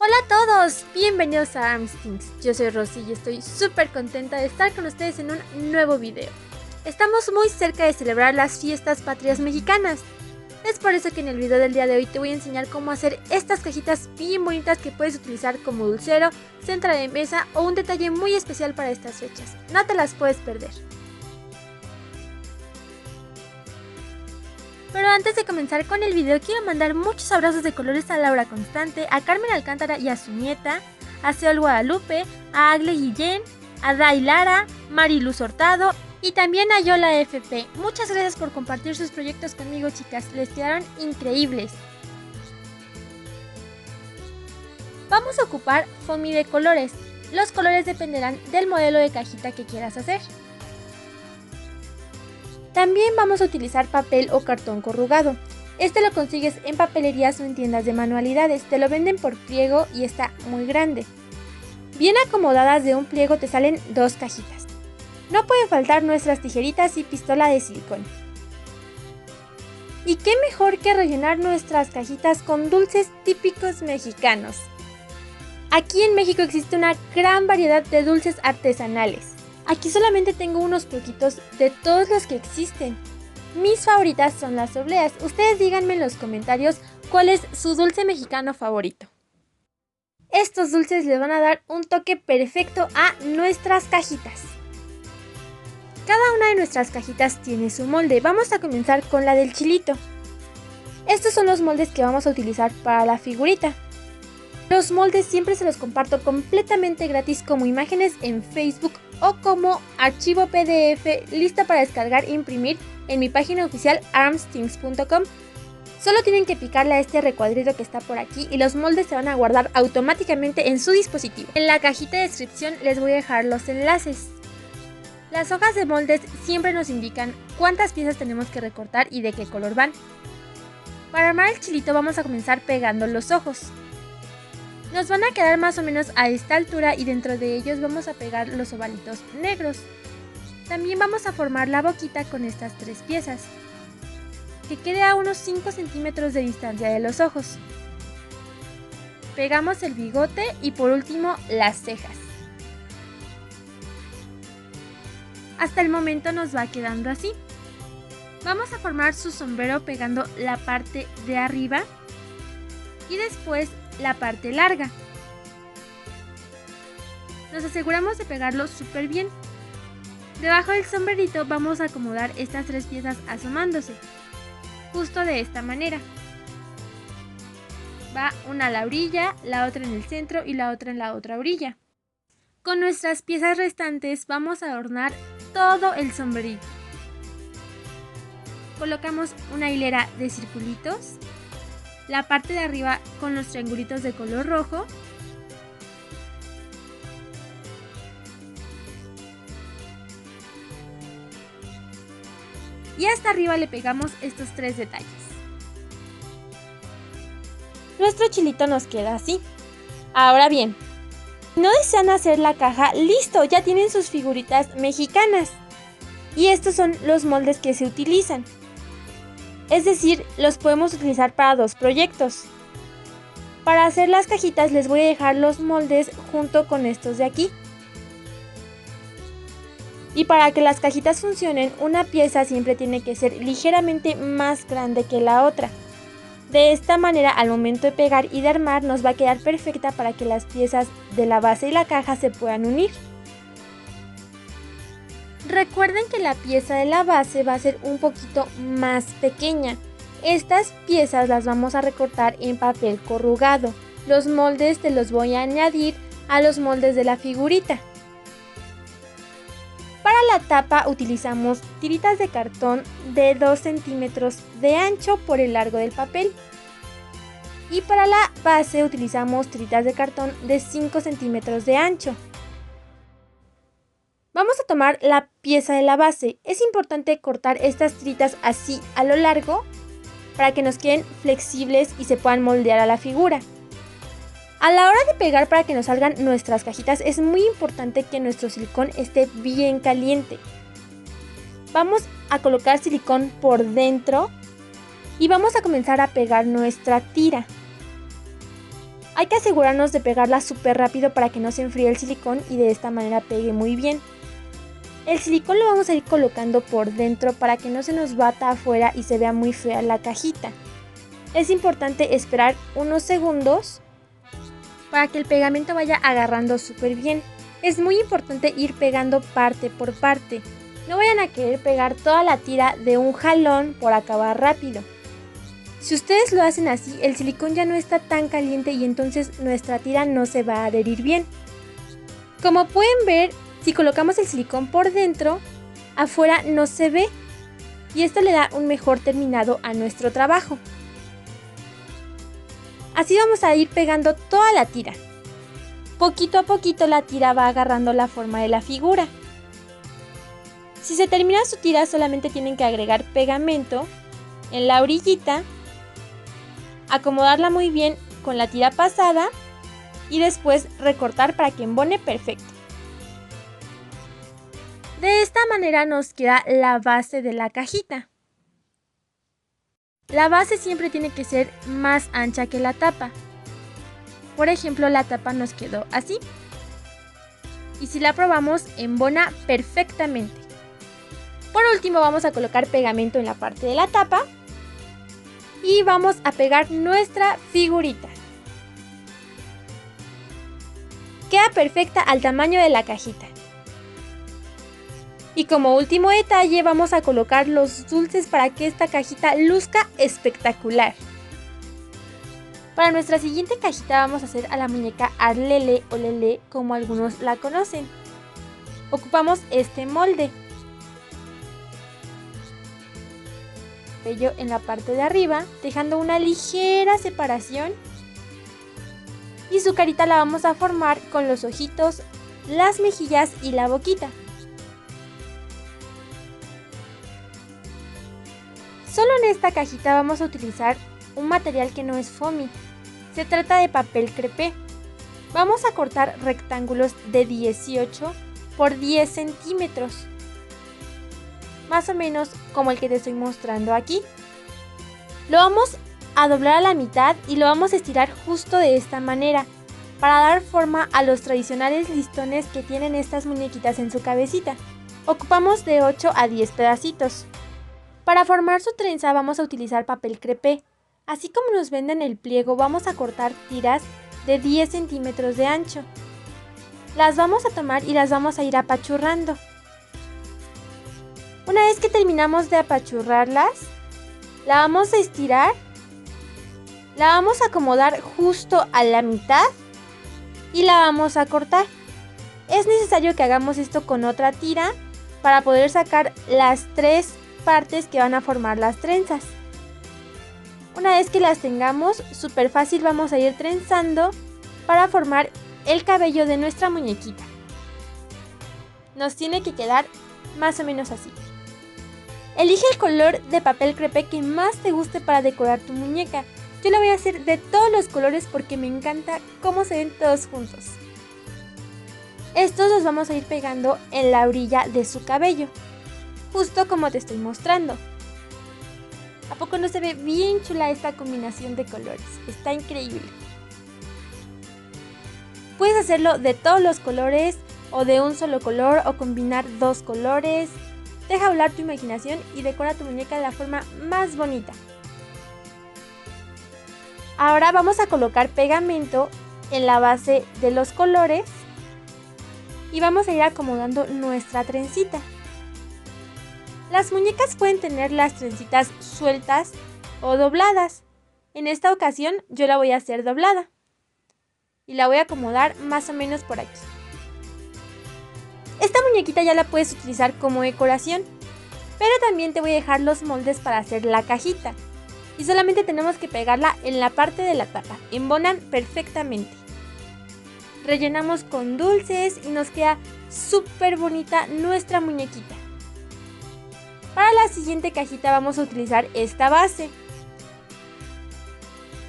Hola a todos, bienvenidos a Armstings. Yo soy Rosy y estoy súper contenta de estar con ustedes en un nuevo video. Estamos muy cerca de celebrar las fiestas patrias mexicanas. Es por eso que en el video del día de hoy te voy a enseñar cómo hacer estas cajitas bien bonitas que puedes utilizar como dulcero, centro de mesa o un detalle muy especial para estas fechas. No te las puedes perder. Pero antes de comenzar con el video, quiero mandar muchos abrazos de colores a Laura Constante, a Carmen Alcántara y a su nieta, a Seol Guadalupe, a Agle Guillén, a Day Lara, Mariluz Hurtado y también a Yola FP. Muchas gracias por compartir sus proyectos conmigo, chicas, les quedaron increíbles. Vamos a ocupar foamy de colores. Los colores dependerán del modelo de cajita que quieras hacer. También vamos a utilizar papel o cartón corrugado. Este lo consigues en papelerías o en tiendas de manualidades. Te lo venden por pliego y está muy grande. Bien acomodadas de un pliego te salen dos cajitas. No pueden faltar nuestras tijeritas y pistola de silicón. Y qué mejor que rellenar nuestras cajitas con dulces típicos mexicanos. Aquí en México existe una gran variedad de dulces artesanales. Aquí solamente tengo unos poquitos de todos los que existen. Mis favoritas son las obleas. Ustedes díganme en los comentarios cuál es su dulce mexicano favorito. Estos dulces le van a dar un toque perfecto a nuestras cajitas. Cada una de nuestras cajitas tiene su molde. Vamos a comenzar con la del chilito. Estos son los moldes que vamos a utilizar para la figurita. Los moldes siempre se los comparto completamente gratis como imágenes en Facebook o como archivo PDF lista para descargar e imprimir en mi página oficial armstings.com. Solo tienen que picarle a este recuadrito que está por aquí y los moldes se van a guardar automáticamente en su dispositivo. En la cajita de descripción les voy a dejar los enlaces. Las hojas de moldes siempre nos indican cuántas piezas tenemos que recortar y de qué color van. Para armar el chilito vamos a comenzar pegando los ojos. Nos van a quedar más o menos a esta altura y dentro de ellos vamos a pegar los ovalitos negros. También vamos a formar la boquita con estas tres piezas, que quede a unos 5 centímetros de distancia de los ojos. Pegamos el bigote y por último las cejas. Hasta el momento nos va quedando así. Vamos a formar su sombrero pegando la parte de arriba y después la parte larga. Nos aseguramos de pegarlo súper bien. Debajo del sombrerito vamos a acomodar estas tres piezas asomándose, justo de esta manera. Va una a la orilla, la otra en el centro y la otra en la otra orilla. Con nuestras piezas restantes vamos a adornar todo el sombrerito. Colocamos una hilera de circulitos, la parte de arriba con los triangulitos de color rojo, y hasta arriba le pegamos estos tres detalles. Nuestro chilito nos queda así. Ahora bien, si no desean hacer la caja, listo, ya tienen sus figuritas mexicanas. Y estos son los moldes que se utilizan. Es decir, los podemos utilizar para dos proyectos. Para hacer las cajitas les voy a dejar los moldes junto con estos de aquí. Y para que las cajitas funcionen, una pieza siempre tiene que ser ligeramente más grande que la otra. De esta manera, al momento de pegar y de armar, nos va a quedar perfecta para que las piezas de la base y la caja se puedan unir. Recuerden que la pieza de la base va a ser un poquito más pequeña. Estas piezas las vamos a recortar en papel corrugado. Los moldes te los voy a añadir a los moldes de la figurita. Para la tapa utilizamos tiritas de cartón de 2 centímetros de ancho por el largo del papel. Y para la base utilizamos tiritas de cartón de 5 centímetros de ancho. Vamos a tomar la pieza de la base. Es importante cortar estas tiritas así a lo largo para que nos queden flexibles y se puedan moldear a la figura. A la hora de pegar para que nos salgan nuestras cajitas es muy importante que nuestro silicón esté bien caliente. Vamos a colocar silicón por dentro y vamos a comenzar a pegar nuestra tira. Hay que asegurarnos de pegarla súper rápido para que no se enfríe el silicón y de esta manera pegue muy bien. El silicón lo vamos a ir colocando por dentro para que no se nos bata afuera y se vea muy fea la cajita. Es importante esperar unos segundos para que el pegamento vaya agarrando súper bien. Es muy importante ir pegando parte por parte. No vayan a querer pegar toda la tira de un jalón por acabar rápido. Si ustedes lo hacen así, el silicón ya no está tan caliente y entonces nuestra tira no se va a adherir bien. Como pueden ver, si colocamos el silicón por dentro, afuera no se ve y esto le da un mejor terminado a nuestro trabajo. Así vamos a ir pegando toda la tira. Poquito a poquito la tira va agarrando la forma de la figura. Si se termina su tira, solamente tienen que agregar pegamento en la orillita, acomodarla muy bien con la tira pasada y después recortar para que embone perfecto. De esta manera nos queda la base de la cajita. La base siempre tiene que ser más ancha que la tapa. Por ejemplo, la tapa nos quedó así. Y si la probamos, embona perfectamente. Por último, vamos a colocar pegamento en la parte de la tapa. Y vamos a pegar nuestra figurita. Queda perfecta al tamaño de la cajita. Y como último detalle vamos a colocar los dulces para que esta cajita luzca espectacular. Para nuestra siguiente cajita vamos a hacer a la muñeca Arlele o Lele como algunos la conocen. Ocupamos este molde. Bello en la parte de arriba, dejando una ligera separación. Y su carita la vamos a formar con los ojitos, las mejillas y la boquita. Solo en esta cajita vamos a utilizar un material que no es foamy. Se trata de papel crepé. Vamos a cortar rectángulos de 18 por 10 centímetros. Más o menos como el que te estoy mostrando aquí. Lo vamos a doblar a la mitad y lo vamos a estirar justo de esta manera para dar forma a los tradicionales listones que tienen estas muñequitas en su cabecita. Ocupamos de 8 a 10 pedacitos. Para formar su trenza vamos a utilizar papel crepé. Así como nos venden el pliego, vamos a cortar tiras de 10 centímetros de ancho. Las vamos a tomar y las vamos a ir apachurrando. Una vez que terminamos de apachurrarlas, la vamos a estirar, la vamos a acomodar justo a la mitad y la vamos a cortar. Es necesario que hagamos esto con otra tira para poder sacar las 3 partes que van a formar las trenzas. Una vez que las tengamos, súper fácil vamos a ir trenzando para formar el cabello de nuestra muñequita. Nos tiene que quedar más o menos así. Elige el color de papel crepé que más te guste para decorar tu muñeca. Yo lo voy a hacer de todos los colores porque me encanta cómo se ven todos juntos. Estos los vamos a ir pegando en la orilla de su cabello, justo como te estoy mostrando. ¿A poco no se ve bien chula esta combinación de colores? Está increíble. Puedes hacerlo de todos los colores o de un solo color o combinar 2 colores. Deja volar tu imaginación y decora tu muñeca de la forma más bonita. Ahora vamos a colocar pegamento en la base de los colores y vamos a ir acomodando nuestra trencita. Las muñecas pueden tener las trencitas sueltas o dobladas. En esta ocasión yo la voy a hacer doblada y la voy a acomodar más o menos por aquí. Esta muñequita ya la puedes utilizar como decoración, pero también te voy a dejar los moldes para hacer la cajita. Y solamente tenemos que pegarla en la parte de la tapa, embonan perfectamente. Rellenamos con dulces y nos queda súper bonita nuestra muñequita. Para la siguiente cajita vamos a utilizar esta base.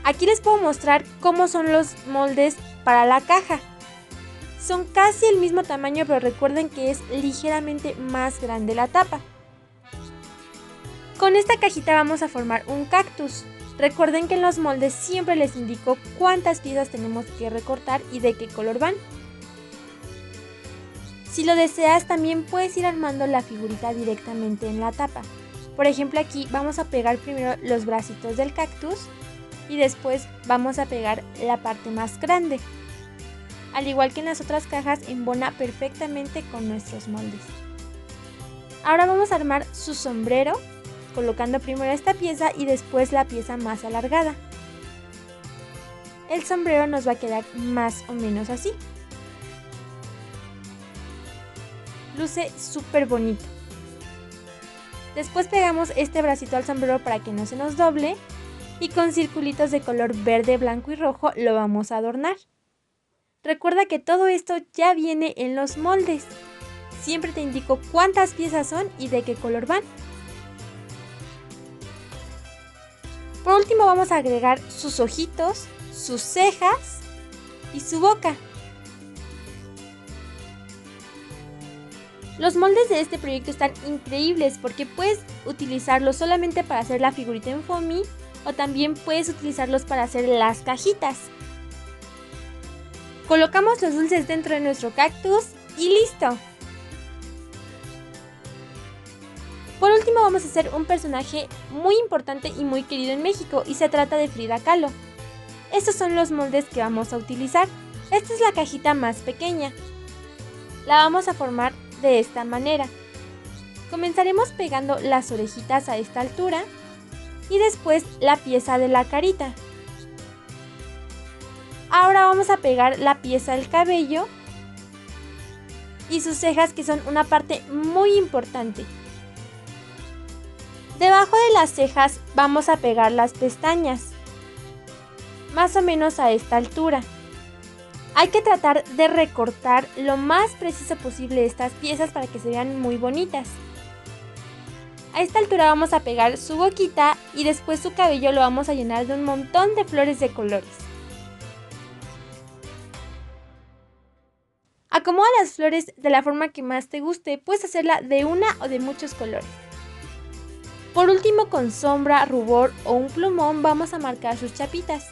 Aquí les puedo mostrar cómo son los moldes para la caja. Son casi el mismo tamaño, pero recuerden que es ligeramente más grande la tapa. Con esta cajita vamos a formar un cactus. Recuerden que en los moldes siempre les indico cuántas piezas tenemos que recortar y de qué color van. Si lo deseas, también puedes ir armando la figurita directamente en la tapa. Por ejemplo, aquí vamos a pegar primero los bracitos del cactus y después vamos a pegar la parte más grande. Al igual que en las otras cajas, embona perfectamente con nuestros moldes. Ahora vamos a armar su sombrero, colocando primero esta pieza y después la pieza más alargada. El sombrero nos va a quedar más o menos así. Luce súper bonito. Después pegamos este bracito al sombrero para que no se nos doble y con circulitos de color verde, blanco y rojo lo vamos a adornar. Recuerda que todo esto ya viene en los moldes. Siempre te indico cuántas piezas son y de qué color van. Por último vamos a agregar sus ojitos, sus cejas y su boca. Los moldes de este proyecto están increíbles porque puedes utilizarlos solamente para hacer la figurita en foamy o también puedes utilizarlos para hacer las cajitas. Colocamos los dulces dentro de nuestro cactus y ¡listo! Por último vamos a hacer un personaje muy importante y muy querido en México y se trata de Frida Kahlo. Estos son los moldes que vamos a utilizar. Esta es la cajita más pequeña. La vamos a formar de esta manera. Comenzaremos pegando las orejitas a esta altura y después la pieza de la carita. Ahora vamos a pegar la pieza del cabello y sus cejas, que son una parte muy importante. Debajo de las cejas vamos a pegar las pestañas, más o menos a esta altura. Hay que tratar de recortar lo más preciso posible estas piezas para que se vean muy bonitas. A esta altura vamos a pegar su boquita y después su cabello lo vamos a llenar de un montón de flores de colores. Acomoda las flores de la forma que más te guste, puedes hacerla de una o de muchos colores. Por último, con sombra, rubor o un plumón vamos a marcar sus chapitas,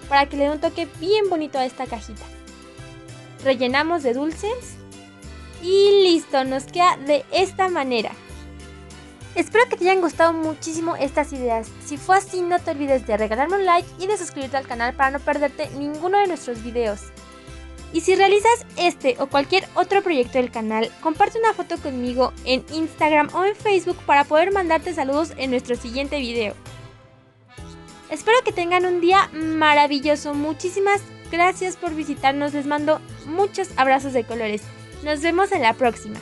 para que le dé un toque bien bonito a esta cajita. Rellenamos de dulces y listo, nos queda de esta manera. Espero que te hayan gustado muchísimo estas ideas. Si fue así, no te olvides de regalarme un like y de suscribirte al canal para no perderte ninguno de nuestros videos. Y si realizas este o cualquier otro proyecto del canal, comparte una foto conmigo en Instagram o en Facebook para poder mandarte saludos en nuestro siguiente video. Espero que tengan un día maravilloso. Muchísimas gracias por visitarnos. Les mando muchos abrazos de colores. Nos vemos en la próxima.